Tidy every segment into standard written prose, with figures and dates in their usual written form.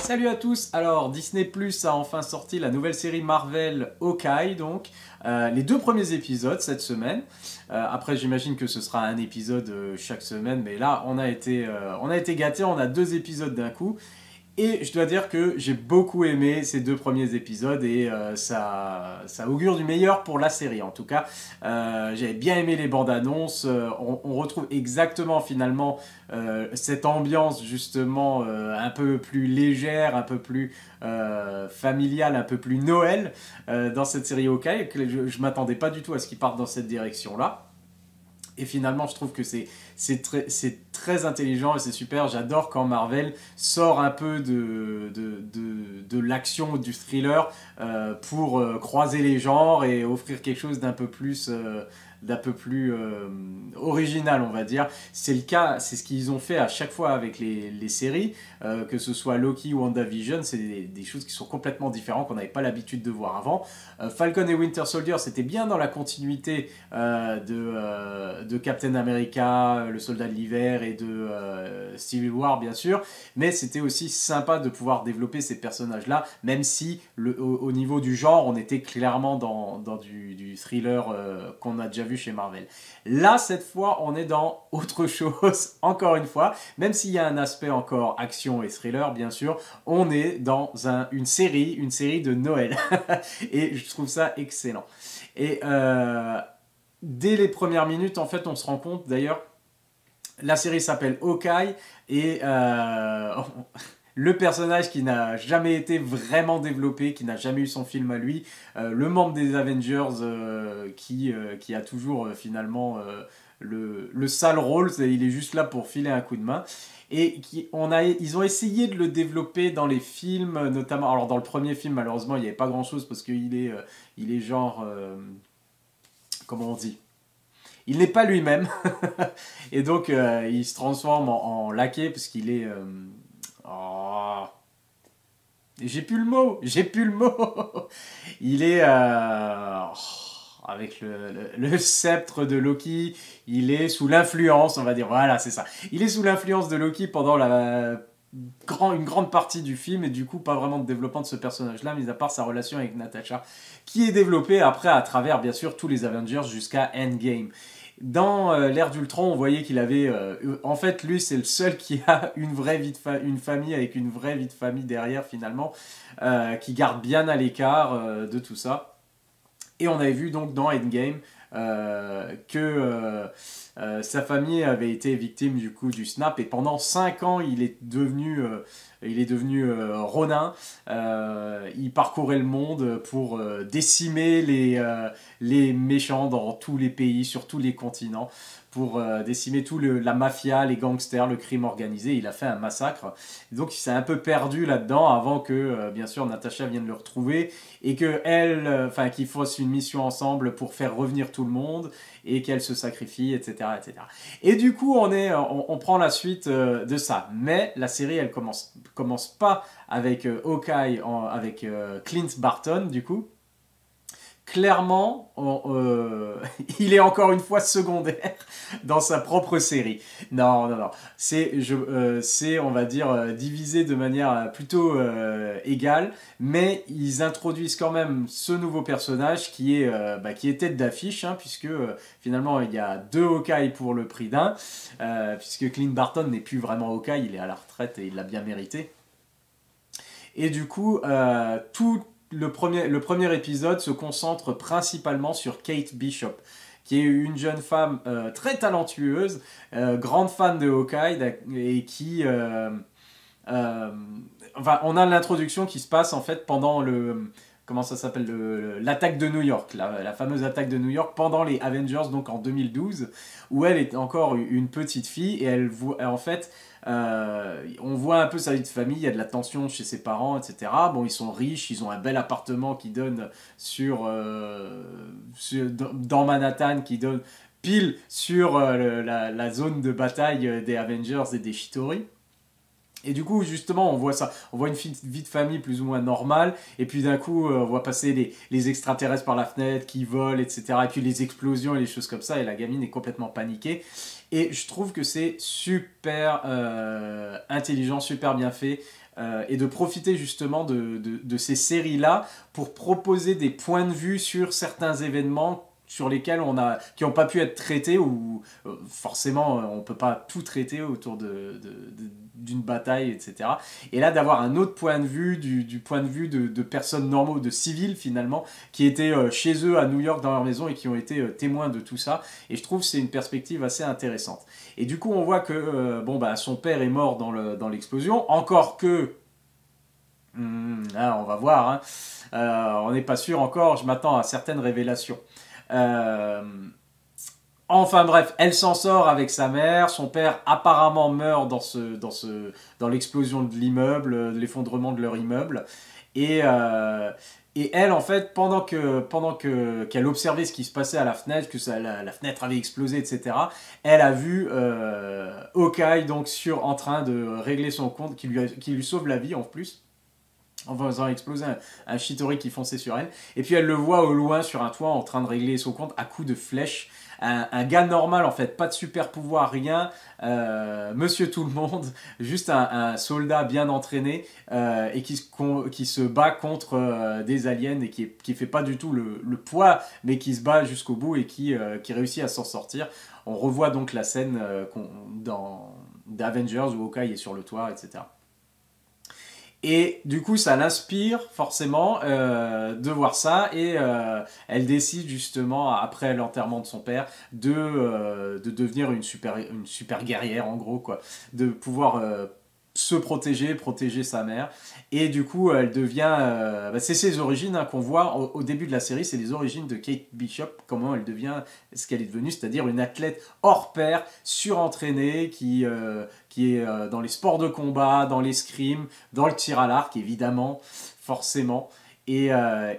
Salut à tous. Alors Disney Plus a enfin sorti la nouvelle série Marvel Hawkeye, donc les deux premiers épisodes cette semaine. Après j'imagine que ce sera un épisode chaque semaine, mais là on a été gâtés, on a deux épisodes d'un coup. Et je dois dire que j'ai beaucoup aimé ces deux premiers épisodes et ça augure du meilleur pour la série en tout cas. J'avais bien aimé les bandes annonces, on retrouve exactement finalement cette ambiance justement un peu plus légère, un peu plus familiale, un peu plus Noël dans cette série Hawkeye. Je m'attendais pas du tout à ce qu'ils partent dans cette direction-là. Et finalement, je trouve que c'est très intelligent et c'est super. J'adore quand Marvel sort un peu de l'action, du thriller pour croiser les genres et offrir quelque chose d'un peu plus original, on va dire. C'est le cas, c'est ce qu'ils ont fait à chaque fois avec les séries, que ce soit Loki ou WandaVision, c'est des choses qui sont complètement différentes, qu'on n'avait pas l'habitude de voir avant. Falcon et Winter Soldier, c'était bien dans la continuité de Captain America, le soldat de l'hiver et de Civil War, bien sûr, mais c'était aussi sympa de pouvoir développer ces personnages-là, même si au niveau du genre, on était clairement dans du thriller qu'on a déjà vu chez Marvel. Là, cette fois, on est dans autre chose, encore une fois, même s'il y a un aspect encore action et thriller, bien sûr, on est dans une série de Noël. Et je trouve ça excellent. Et dès les premières minutes, en fait, on se rend compte, d'ailleurs, la série s'appelle Hawkeye, et le personnage qui n'a jamais été vraiment développé, qui n'a jamais eu son film à lui, le membre des Avengers qui a toujours finalement le sale rôle, il est juste là pour filer un coup de main. Et ils ont essayé de le développer dans les films, notamment. Alors dans le premier film, malheureusement, il n'y avait pas grand-chose parce qu'il est genre, comment on dit, il n'est pas lui-même. Et donc il se transforme en laquais parce qu'il est oh. J'ai plus le mot. Il est avec le sceptre de Loki, il est sous l'influence, on va dire, voilà, c'est ça. Il est sous l'influence de Loki pendant une grande partie du film, et du coup, pas vraiment de développement de ce personnage-là, mis à part sa relation avec Natasha, qui est développée après à travers, bien sûr, tous les Avengers jusqu'à Endgame. Dans l'ère d'Ultron, on voyait qu'il avait... en fait, lui, c'est le seul qui a une famille avec une vraie vie de famille derrière, finalement, qui garde bien à l'écart de tout ça. Et on avait vu donc dans Endgame que sa famille avait été victime du coup du snap, et pendant 5 ans il est devenu Ronin. Il parcourait le monde pour décimer les méchants dans tous les pays, sur tous les continents, pour décimer la mafia, les gangsters, le crime organisé. Il a fait un massacre. Et donc il s'est un peu perdu là-dedans avant que, bien sûr, Natasha vienne le retrouver et qu'ils fassent une mission ensemble pour faire revenir tout le monde et qu'elle se sacrifie, etc., etc. Et du coup, on prend la suite de ça. Mais la série, elle commence pas avec Hawkeye, avec Clint Barton, du coup. Clairement, il est encore une fois secondaire dans sa propre série. Non. C'est, on va dire, divisé de manière plutôt égale, mais ils introduisent quand même ce nouveau personnage qui est tête d'affiche, hein, puisque finalement il y a 2 Hawkeye pour le prix d'un, puisque Clint Barton n'est plus vraiment Hawkeye, il est à la retraite et il l'a bien mérité. Et du coup, le premier épisode se concentre principalement sur Kate Bishop, qui est une jeune femme très talentueuse, grande fan de Hawkeye, et qui... on a l'introduction qui se passe en fait pendant comment ça s'appelle, l'attaque de New York, la fameuse attaque de New York pendant les Avengers, donc en 2012, où elle est encore une petite fille, et en fait, on voit un peu sa vie de famille, il y a de la tension chez ses parents, etc. Bon, ils sont riches, ils ont un bel appartement qui donne dans Manhattan, qui donne pile sur la zone de bataille des Avengers et des Chitauri. Et du coup, justement, on voit ça. On voit une vie de famille plus ou moins normale. Et puis d'un coup, on voit passer les extraterrestres par la fenêtre qui volent, etc. Et puis les explosions et les choses comme ça. Et la gamine est complètement paniquée. Et je trouve que c'est super intelligent, super bien fait. et de profiter justement de ces séries-là pour proposer des points de vue sur certains événements sur lesquels qui n'ont pas pu être traités, ou forcément on ne peut pas tout traiter autour d'une bataille, etc. Et là d'avoir un autre point de vue, du point de vue de personnes normaux, de civils finalement, qui étaient chez eux à New York dans leur maison et qui ont été témoins de tout ça. Et je trouve que c'est une perspective assez intéressante. Et du coup on voit que son père est mort dans l'explosion, encore que... Là, on va voir, hein. On n'est pas sûr encore, je m'attends à certaines révélations. Enfin bref, elle s'en sort avec sa mère, son père apparemment meurt dans l'explosion de l'immeuble, de l'effondrement de leur immeuble, et elle en fait, qu'elle observait ce qui se passait à la fenêtre, que la fenêtre avait explosé, etc., elle a vu Hawkeye donc en train de régler son compte, qui lui sauve la vie en plus, en faisant exploser un Chitauri qui fonçait sur elle. Et puis elle le voit au loin sur un toit en train de régler son compte à coups de flèche. Un gars normal en fait, pas de super pouvoir, rien, monsieur tout le monde, juste un soldat bien entraîné et qui se bat contre des aliens et qui fait pas du tout le poids, mais qui se bat jusqu'au bout et qui réussit à s'en sortir. On revoit donc la scène dans d'Avengers où Hawkeye est sur le toit, etc. Et du coup, ça l'inspire forcément de voir ça, et elle décide justement, après l'enterrement de son père, de devenir une super guerrière, en gros, quoi. De pouvoir se protéger sa mère. Et du coup, elle devient... c'est ses origines qu'on voit au début de la série, c'est les origines de Kate Bishop, comment elle devient ce qu'elle est devenue, c'est-à-dire une athlète hors pair, surentraînée, qui est dans les sports de combat, dans l'escrime, dans le tir à l'arc, évidemment, forcément. Et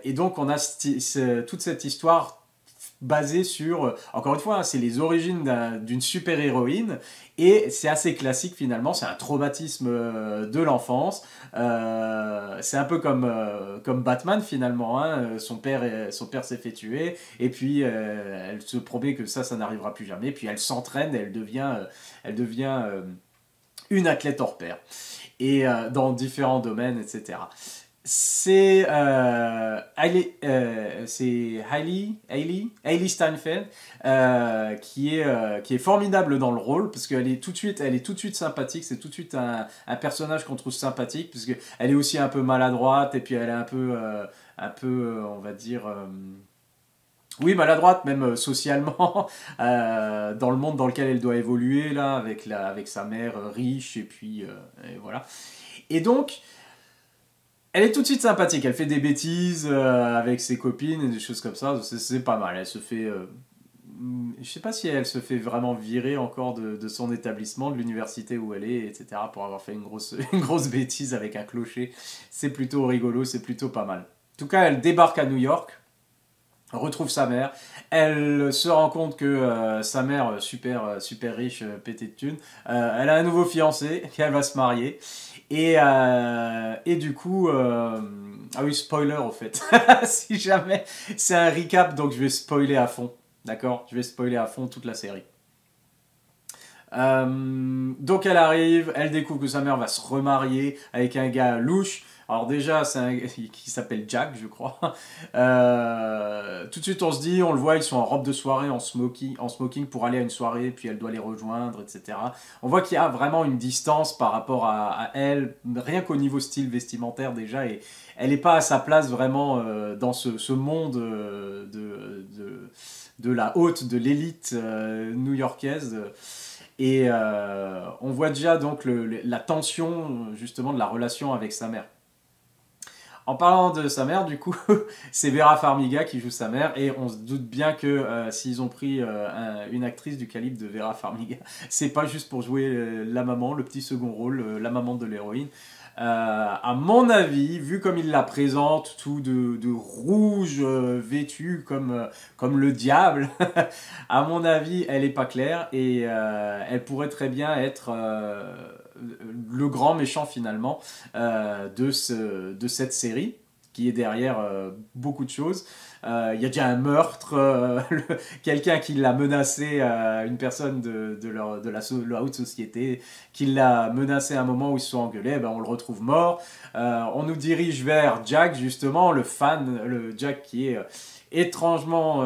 donc, on a toute cette histoire basée sur, encore une fois, hein, c'est les origines d'une super-héroïne, et c'est assez classique finalement, c'est un traumatisme de l'enfance, c'est un peu comme Batman finalement, hein. Son père s'est fait tuer, et puis elle se promet que ça n'arrivera plus jamais, puis elle s'entraîne, elle devient une athlète hors pair, et dans différents domaines, etc. C'est Hailey Steinfeld qui est formidable dans le rôle, parce qu'elle est tout de suite sympathique, c'est tout de suite un personnage qu'on trouve sympathique, parce qu'elle est aussi un peu maladroite, et puis elle est on va dire... oui, maladroite, même socialement, dans le monde dans lequel elle doit évoluer, là, avec sa mère riche, et puis et voilà. Et donc, elle est tout de suite sympathique, elle fait des bêtises avec ses copines et des choses comme ça, c'est pas mal. Elle se fait... je sais pas si elle se fait vraiment virer encore de son établissement, de l'université où elle est, etc., pour avoir fait une grosse bêtise avec un clocher. C'est plutôt rigolo, c'est plutôt pas mal. En tout cas, elle débarque à New York, retrouve sa mère, elle se rend compte que sa mère, super riche, pétée de thunes, elle a un nouveau fiancé, qu'elle va se marier, et du coup, ah oui, spoiler au fait, si jamais, c'est un recap, donc je vais spoiler à fond, d'accord? Je vais spoiler à fond toute la série. Donc elle arrive, elle découvre que sa mère va se remarier avec un gars louche. Alors déjà, c'est un gars qui s'appelle Jack, je crois. Tout de suite, on se dit, on le voit, ils sont en robe de soirée, en smoking pour aller à une soirée, puis elle doit les rejoindre, etc. On voit qu'il y a vraiment une distance par rapport à elle, rien qu'au niveau style vestimentaire déjà, et elle n'est pas à sa place vraiment dans ce monde de la haute, de l'élite new-yorkaise. Et on voit déjà donc la tension justement de la relation avec sa mère. En parlant de sa mère, du coup, c'est Vera Farmiga qui joue sa mère, et on se doute bien que s'ils ont pris une actrice du calibre de Vera Farmiga, c'est pas juste pour jouer la maman, le petit second rôle, la maman de l'héroïne. À mon avis, vu comme il la présente, tout de rouge, vêtu comme le diable, à mon avis, elle est pas claire, et elle pourrait très bien être le grand méchant finalement de cette série, qui est derrière beaucoup de choses. il y a déjà un meurtre, quelqu'un qui l'a menacé, une personne de la haute société, qui l'a menacé à un moment où ils se sont engueulés, ben on le retrouve mort. On nous dirige vers Jack, justement, le Jack qui est étrangement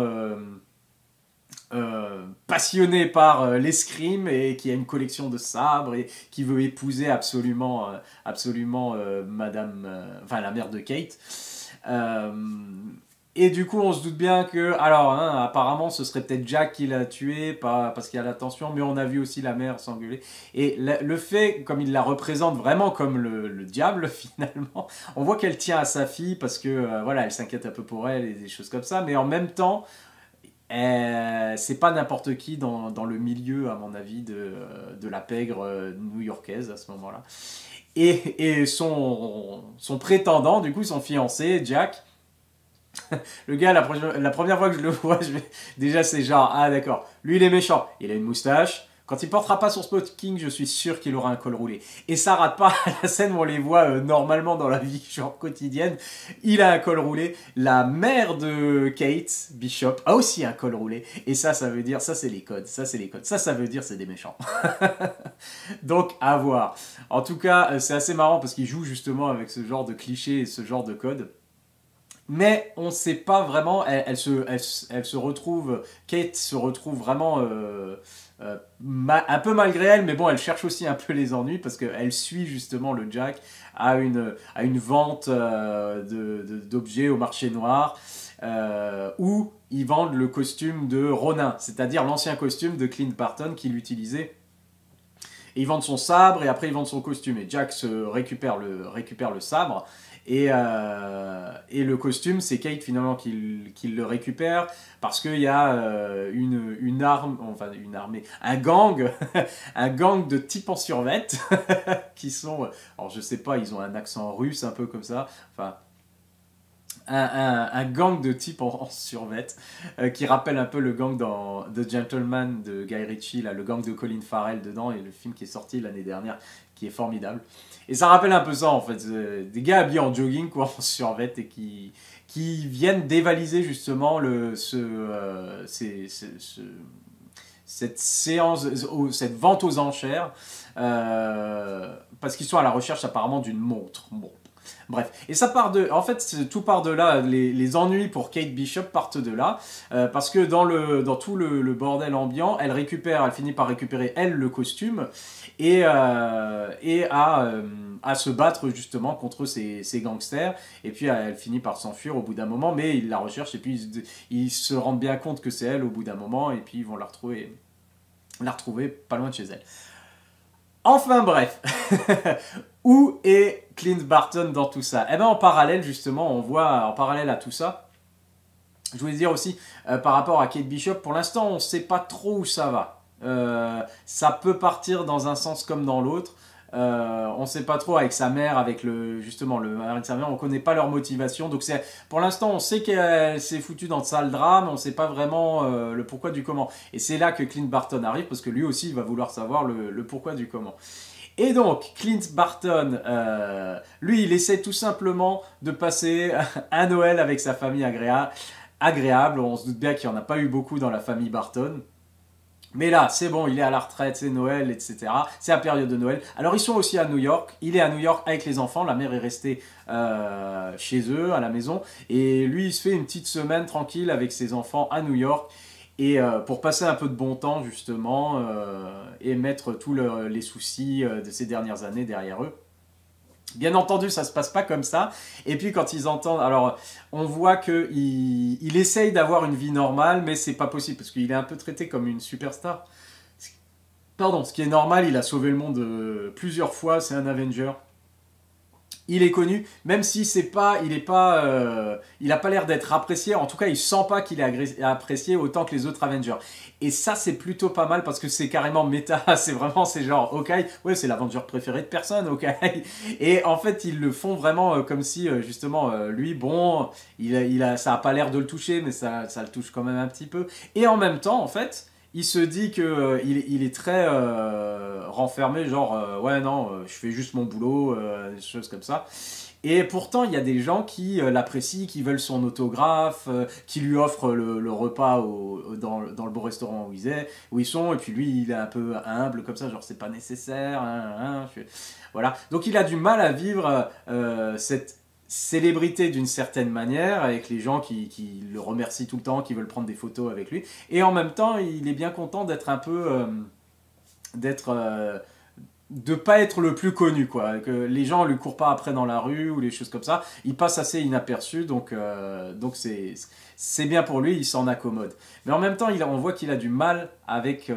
passionné par l'escrime et qui a une collection de sabres et qui veut épouser absolument Madame, enfin la mère de Kate. Euh, et du coup, on se doute bien que, alors, hein, apparemment, ce serait peut-être Jack qui l'a tué, pas parce qu'il y a la tension, mais on a vu aussi la mère s'engueuler. Et le fait, comme il la représente vraiment comme le diable, finalement, on voit qu'elle tient à sa fille parce que, voilà, elle s'inquiète un peu pour elle et des choses comme ça, mais en même temps, c'est pas n'importe qui dans le milieu, à mon avis, de la pègre new-yorkaise à ce moment-là. Et son prétendant, du coup, son fiancé, Jack, le gars, la première fois que je le vois, déjà c'est genre, ah d'accord, lui il est méchant, il a une moustache. Quand il portera pas son smoking, je suis sûr qu'il aura un col roulé. Et ça rate pas la scène où on les voit normalement dans la vie genre quotidienne. Il a un col roulé. La mère de Kate Bishop a aussi un col roulé. Et ça veut dire, ça c'est les codes. Ça c'est les codes. Ça veut dire c'est des méchants. Donc à voir. En tout cas, c'est assez marrant parce qu'il joue justement avec ce genre de clichés et ce genre de codes. Mais on ne sait pas vraiment, elle se retrouve, Kate se retrouve vraiment un peu malgré elle, mais bon, elle cherche aussi un peu les ennuis parce qu'elle suit justement le Jack à une vente d'objets au marché noir où ils vendent le costume de Ronin, c'est-à-dire l'ancien costume de Clint Barton qu'il utilisait. Et ils vendent son sabre et après ils vendent son costume. Et Jack récupère le sabre. Et le costume, c'est Kate finalement qui le récupère parce qu'il y a une armée, un gang, un gang de types en survette qui sont, alors je sais pas, ils ont un accent russe un peu comme ça, enfin un gang de types en survette qui rappelle un peu le gang dans The Gentleman de Guy Ritchie, là, le gang de Colin Farrell dedans, et le film qui est sorti l'année dernière, qui est formidable. Et ça rappelle un peu ça en fait, des gars habillés en jogging quoi, en survette et qui viennent dévaliser justement cette séance, cette vente aux enchères, parce qu'ils sont à la recherche apparemment d'une montre. Bon. Bref, et ça part en fait, tout part de là, les ennuis pour Kate Bishop partent de là, parce que dans tout le bordel ambiant, elle finit par récupérer, elle, le costume, et à se battre justement contre ces gangsters, et puis elle finit par s'enfuir au bout d'un moment, mais ils la recherchent, et puis ils se rendent bien compte que c'est elle au bout d'un moment, et puis ils vont la retrouver pas loin de chez elle. Enfin bref, où est Clint Barton dans tout ça? Eh bien en parallèle justement, on voit en parallèle à tout ça, je voulais dire aussi par rapport à Kate Bishop, pour l'instant on ne sait pas trop où ça va. Ça peut partir dans un sens comme dans l'autre. On ne sait pas trop avec sa mère, avec justement le mari de sa mère, on ne connaît pas leur motivation. Donc pour l'instant, on sait qu'elle s'est foutue dans de sales drames, on ne sait pas vraiment le pourquoi du comment. Et c'est là que Clint Barton arrive, parce que lui aussi, il va vouloir savoir le pourquoi du comment. Et donc, Clint Barton, lui, il essaie tout simplement de passer un Noël avec sa famille agréable. On se doute bien qu'il n'y en a pas eu beaucoup dans la famille Barton. Mais là, c'est bon, il est à la retraite, c'est Noël, etc. C'est la période de Noël. Alors, ils sont aussi à New York. Il est à New York avec les enfants. La mère est restée chez eux, à la maison. Et lui, il se fait une petite semaine tranquille avec ses enfants à New York. Et pour passer un peu de bon temps, justement, et mettre tous les soucis de ces dernières années derrière eux. Bien entendu, ça se passe pas comme ça. Et puis quand ils entendent, alors on voit que il essaye d'avoir une vie normale, mais c'est pas possible parce qu'il est un peu traité comme une superstar. Pardon, ce qui est normal, il a sauvé le monde plusieurs fois, c'est un Avenger. Il est connu, même si il a pas l'air d'être apprécié. En tout cas, il sent pas qu'il est apprécié autant que les autres Avengers. Et ça, c'est plutôt pas mal parce que c'est carrément méta. C'est genre, ok, ouais, c'est l'Avenger préféré de personne, ok. Et en fait, ils le font vraiment comme si, justement, lui, bon, ça a pas l'air de le toucher, mais ça le touche quand même un petit peu. Et en même temps, en fait, il se dit que il est très renfermé, genre ouais non, je fais juste mon boulot, des choses comme ça. Et pourtant, il y a des gens qui l'apprécient, qui veulent son autographe, qui lui offrent le repas dans le beau restaurant où ils sont, et puis lui, il est un peu humble comme ça, genre c'est pas nécessaire, voilà. Donc il a du mal à vivre cette célébrité d'une certaine manière, avec les gens qui le remercient tout le temps, qui veulent prendre des photos avec lui, et en même temps, il est bien content d'être un peu... d'être de pas être le plus connu, quoi, que les gens lui courent pas après dans la rue ou les choses comme ça, il passe assez inaperçu, donc c'est bien pour lui, il s'en accommode. Mais en même temps, on voit qu'il a du mal avec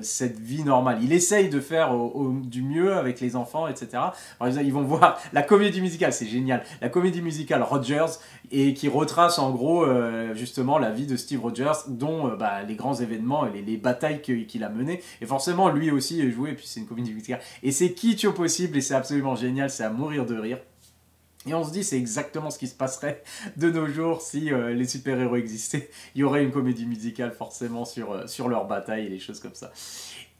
cette vie normale. Il essaye de faire du mieux avec les enfants, etc. Par exemple, ils vont voir la comédie musicale, c'est génial, la comédie musicale Rogers, et qui retrace en gros justement la vie de Steve Rogers, dont les grands événements et les batailles qu'il a menées. Et forcément, lui aussi est joué, et puis c'est une comédie musicale. Et c'est kitsch au possible, et c'est absolument génial, c'est à mourir de rire. Et on se dit, c'est exactement ce qui se passerait de nos jours si les super-héros existaient. Il y aurait une comédie musicale forcément sur leur bataille et les choses comme ça.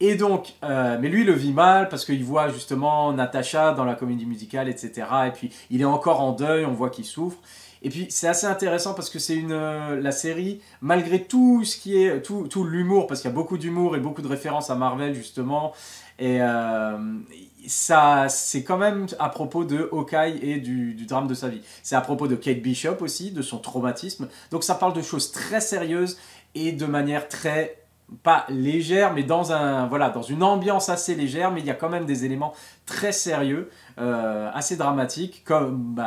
Et donc, mais lui, il le vit mal parce qu'il voit justement Natasha dans la comédie musicale, etc. Et puis, il est encore en deuil, on voit qu'il souffre. Et puis, c'est assez intéressant parce que c'est la série, malgré tout ce qui est, tout l'humour, parce qu'il y a beaucoup d'humour et beaucoup de références à Marvel, justement. Et ça, c'est quand même à propos de Hawkeye et du drame de sa vie. C'est à propos de Kate Bishop aussi, de son traumatisme. Donc ça parle de choses très sérieuses et de manière très, pas légère, mais dans une ambiance assez légère, mais il y a quand même des éléments très sérieux, assez dramatiques, comme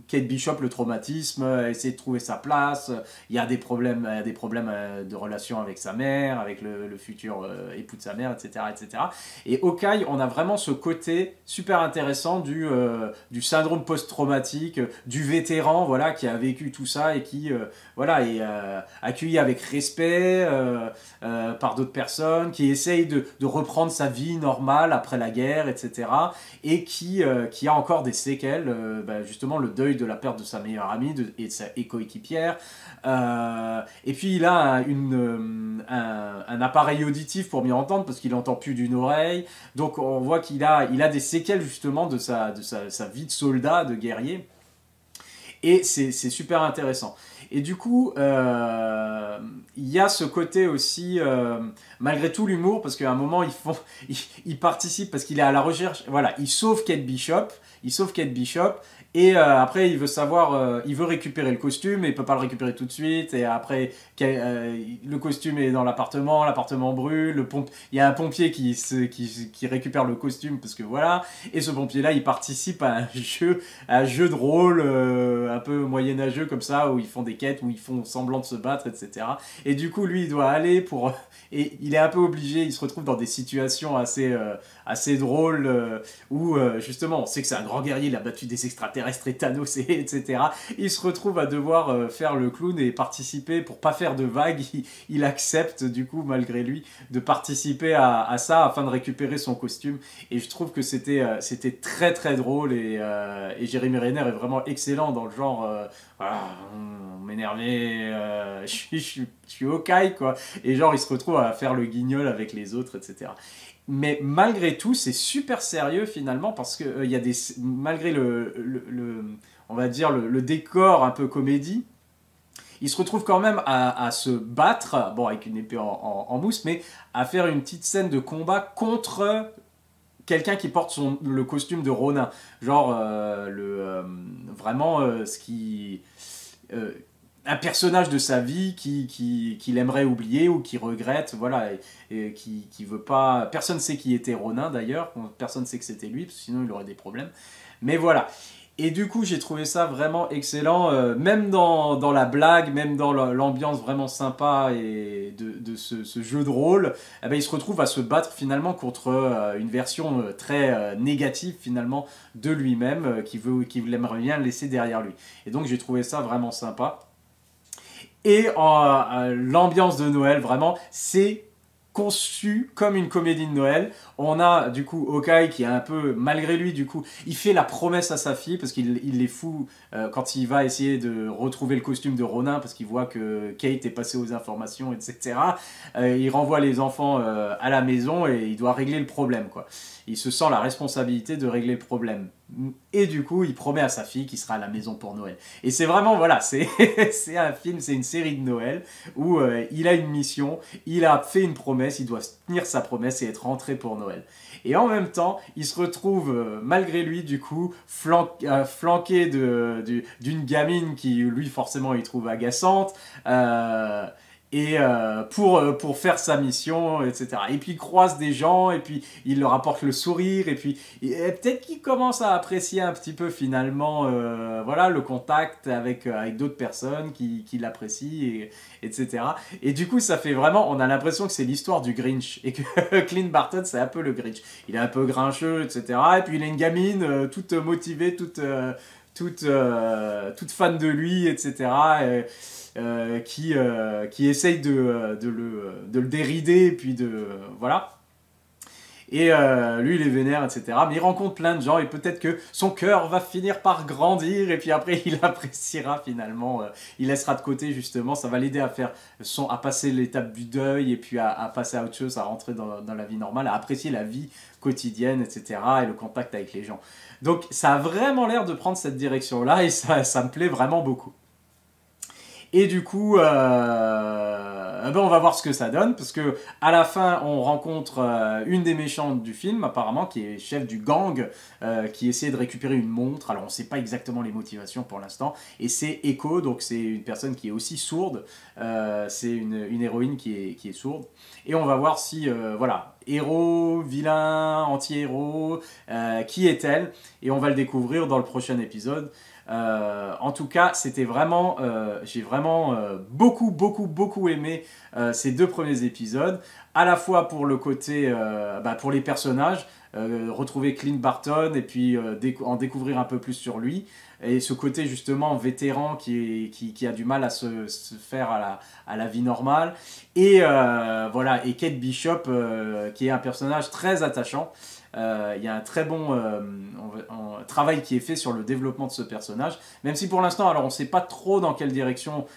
Kate Bishop, le traumatisme, essayer de trouver sa place, il y a des problèmes de relation avec sa mère, avec le futur époux de sa mère, etc., etc. Et Hawkeye, on a vraiment ce côté super intéressant du syndrome post-traumatique, du vétéran, voilà, qui a vécu tout ça et qui, est accueilli avec respect par d'autres personnes, qui essaye de reprendre sa vie normale après la guerre, etc. Et qui a encore des séquelles, justement le deuil de la perte de sa meilleure amie et de sa coéquipière. Et puis il a un appareil auditif pour mieux entendre parce qu'il n'entend plus d'une oreille. Donc on voit qu'il a des séquelles justement de sa vie de soldat, de guerrier. Et c'est super intéressant. Et du coup, il y a ce côté aussi, malgré tout l'humour, parce qu'à un moment, il participe parce qu'il est à la recherche. Voilà, il sauve Kate Bishop. Et après, il veut récupérer le costume, mais il peut pas le récupérer tout de suite. Et après, le costume est dans l'appartement brûle. Il y a un pompier qui récupère le costume parce que voilà. Et ce pompier-là, il participe à un jeu de rôle un peu moyenâgeux comme ça, où ils font des quêtes, où ils font semblant de se battre, etc. Et du coup, lui, il doit aller et il est un peu obligé. Il se retrouve dans des situations assez drôles où justement, on sait que c'est un grand guerrier, il a battu des extraterrestres et Thanos, etc. Il se retrouve à devoir faire le clown et participer, pour pas faire de vagues, il accepte du coup malgré lui de participer à ça afin de récupérer son costume. Et je trouve que c'était très très drôle et Jeremy Renner est vraiment excellent dans le genre on m'énervait, je suis Hawkeye quoi. Et genre il se retrouve à faire le guignol avec les autres, etc. Mais malgré tout, c'est super sérieux finalement parce que malgré on va dire le décor un peu comédie, il se retrouve quand même à se battre, bon avec une épée en mousse, mais à faire une petite scène de combat contre quelqu'un qui porte le costume de Ronin, genre vraiment ce qui un personnage de sa vie qu'il aimerait oublier ou qui regrette, voilà, et qui veut pas... Personne ne sait qui était Ronin d'ailleurs, personne ne sait que c'était lui, parce que sinon il aurait des problèmes. Mais voilà. Et du coup, j'ai trouvé ça vraiment excellent, même dans la blague, même dans l'ambiance vraiment sympa et de ce jeu de rôle, eh ben, il se retrouve à se battre finalement contre une version très négative finalement de lui-même, qu'il aimerait bien laisser derrière lui. Et donc j'ai trouvé ça vraiment sympa. Et l'ambiance de Noël, vraiment, c'est conçu comme une comédie de Noël. On a du coup Hawkeye qui est un peu, malgré lui du coup, il fait la promesse à sa fille parce qu'il est fou quand il va essayer de retrouver le costume de Ronin parce qu'il voit que Kate est passée aux informations, etc. Il renvoie les enfants à la maison et il doit régler le problème, quoi. Il se sent la responsabilité de régler le problème. Et du coup, il promet à sa fille qu'il sera à la maison pour Noël. Et c'est vraiment, voilà, c'est un film, c'est une série de Noël où il a une mission, il a fait une promesse, il doit tenir sa promesse et être rentré pour Noël. Et en même temps, il se retrouve, malgré lui, du coup, flanqué d'une gamine qui, lui, forcément, il trouve agaçante. Pour faire sa mission, etc. Et puis il croise des gens, et puis il leur apporte le sourire, et puis peut-être qu'il commence à apprécier un petit peu finalement voilà, le contact avec d'autres personnes qui l'apprécient, etc. Et du coup, ça fait vraiment, on a l'impression que c'est l'histoire du Grinch, et que Clint Barton, c'est un peu le Grinch. Il est un peu grincheux, etc. Et puis il a une gamine toute motivée, toute fan de lui, etc. Qui essaye de le dérider, et puis voilà. Et lui, il est vénère, etc. Mais il rencontre plein de gens, et peut-être que son cœur va finir par grandir, et puis après, il appréciera finalement. Il laissera de côté, justement, ça va l'aider à passer l'étape du deuil, et puis à passer à autre chose, à rentrer dans la vie normale, à apprécier la vie quotidienne, etc. et le contact avec les gens. Donc, ça a vraiment l'air de prendre cette direction-là, et ça me plaît vraiment beaucoup. Et du coup, on va voir ce que ça donne, parce que à la fin, on rencontre une des méchantes du film, apparemment, qui est chef du gang, qui essaie de récupérer une montre. Alors, on ne sait pas exactement les motivations pour l'instant. Et c'est Echo, donc c'est une personne qui est aussi sourde. C'est une héroïne qui est sourde. Et on va voir si, voilà, héros, vilain, anti-héros, qui est-elle? Et on va le découvrir dans le prochain épisode. En tout cas, c'était vraiment, j'ai vraiment beaucoup aimé ces 2 premiers épisodes, à la fois pour le côté, pour les personnages, retrouver Clint Barton et puis en découvrir un peu plus sur lui, et ce côté justement vétéran qui a du mal à se faire à la vie normale, et voilà, et Kate Bishop qui est un personnage très attachant. Il y a un très bon travail qui est fait sur le développement de ce personnage, même si pour l'instant, alors on ne sait pas trop dans quelle direction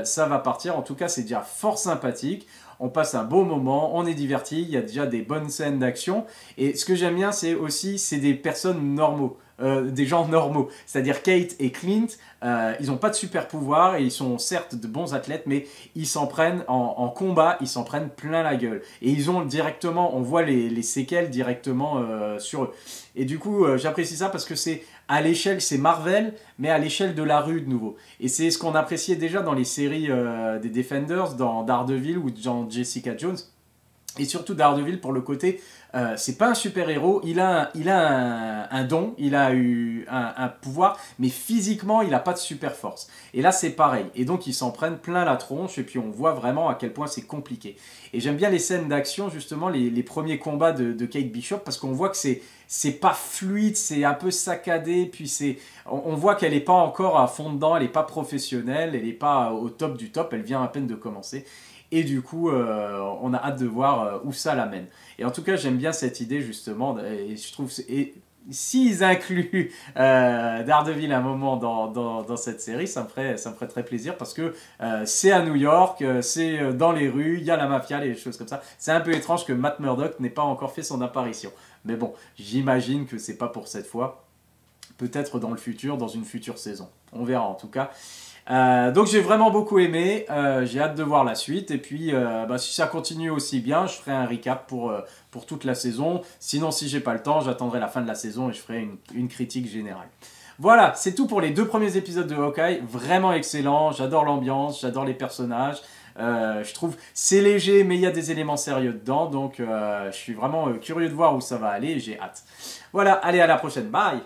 ça va partir. En tout cas, c'est déjà fort sympathique. On passe un beau moment, on est diverti, il y a déjà des bonnes scènes d'action. Et ce que j'aime bien, c'est des personnes normaux. Des gens normaux, c'est-à-dire Kate et Clint, ils n'ont pas de super pouvoir et ils sont certes de bons athlètes, mais ils s'en prennent en combat, ils s'en prennent plein la gueule, et ils ont directement, on voit les séquelles directement sur eux, et du coup j'apprécie ça parce que c'est à l'échelle, c'est Marvel, mais à l'échelle de la rue de nouveau, et c'est ce qu'on appréciait déjà dans les séries des Defenders, dans Daredevil ou dans Jessica Jones. Et surtout Daredevil pour le côté, c'est pas un super-héros, il a un don, il a eu un pouvoir, mais physiquement il n'a pas de super force. Et là c'est pareil, et donc ils s'en prennent plein la tronche, et puis on voit vraiment à quel point c'est compliqué. Et j'aime bien les scènes d'action, justement, les premiers combats de Kate Bishop, parce qu'on voit que c'est pas fluide, c'est un peu saccadé, puis on voit qu'elle n'est pas encore à fond dedans, elle n'est pas professionnelle, elle n'est pas au top du top, elle vient à peine de commencer. Et du coup, on a hâte de voir où ça l'amène. Et en tout cas, j'aime bien cette idée, justement. Et je trouve, s'ils incluent Daredevil à un moment dans cette série, ça me ferait très plaisir, parce que c'est à New York, c'est dans les rues, il y a la mafia, les choses comme ça. C'est un peu étrange que Matt Murdock n'ait pas encore fait son apparition. Mais bon, j'imagine que c'est pas pour cette fois. Peut-être dans le futur, dans une future saison. On verra en tout cas. Donc j'ai vraiment beaucoup aimé, j'ai hâte de voir la suite, et puis si ça continue aussi bien, je ferai un recap pour toute la saison. Sinon, si j'ai pas le temps, j'attendrai la fin de la saison et je ferai une critique générale. Voilà, c'est tout pour les 2 premiers épisodes de Hawkeye, vraiment excellent, j'adore l'ambiance, j'adore les personnages. Je trouve c'est léger, mais il y a des éléments sérieux dedans, donc je suis vraiment curieux de voir où ça va aller, et j'ai hâte. Voilà, allez, à la prochaine, bye.